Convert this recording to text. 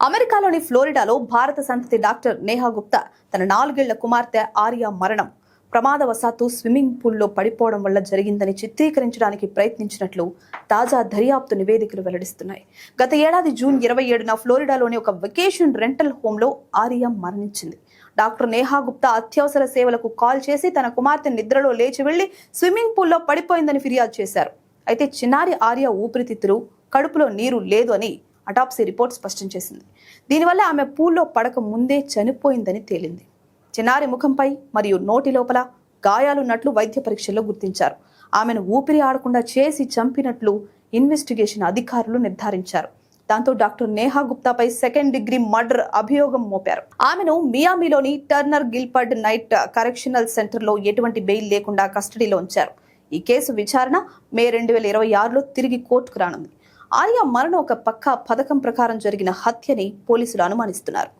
అమెరికాలోని ఫ్లోరిడాలో భారత సంతతి డాక్టర్ నేహా గుప్తా తన 4 ఏళ్ల కుమార్తె ఆర్య మరణం ప్రమాదవశాత్తు స్విమ్మింగ్ పూల్లో పడిపోవడం వల్ల జరిగిందని చిత్రీకరించడానికి ప్రయత్నించినట్లు తాజా దర్యాప్తు నివేదికలు వెల్లడిస్తున్నాయి. గత ఏడాది జూన్ 27న ఫ్లోరిడాలోని ఒక వెకేషన్ రెంటల్ హోంలో ఆర్య మరణించింది. డాక్టర్ నేహా గుప్తా అత్యవసర సేవలకు కాల్ చేసి తన కుమార్తె నిద్రలో లేచి వెళ్లి స్విమ్మింగ్ పూల్లో పడిపోయిందని ఫిర్యాదు చేశారు. అయితే చిన్నారి ఆర్య ఊపిరితిత్తులు, కడుపులో నీరు లేదు అని అటాప్సీ రిపోర్ట్ స్పష్టం చేసింది. దీనివల్ల ఆమె పూల్లో పడక ముందే చనిపోయిందని తేలింది. చిన్నారి ముఖంపై మరియు నోటి లోపల గాయాలున్నట్లు వైద్య పరీక్షల్లో గుర్తించారు. ఆమెను ఊపిరి ఆడకుండా చేసి చంపినట్లు ఇన్వెస్టిగేషన్ అధికారులు నిర్ధారించారు. దాంతో డాక్టర్ నేహా గుప్తాపై 2nd డిగ్రీ మర్డర్ అభియోగం మోపారు. ఆమెను మియామిలోని టర్నర్ గిల్ఫర్డ్ నైట్ కరెక్షనల్ సెంటర్లో ఎటువంటి బెయిల్ లేకుండా కస్టడీలో ఉంచారు. ఈ కేసు విచారణ మే 2026లో తిరిగి కోర్టుకు రానుంది. ఆర్య మరణం ఒక పక్కా పథకం ప్రకారం జరిగిన హత్యని పోలీసులు అనుమానిస్తున్నారు.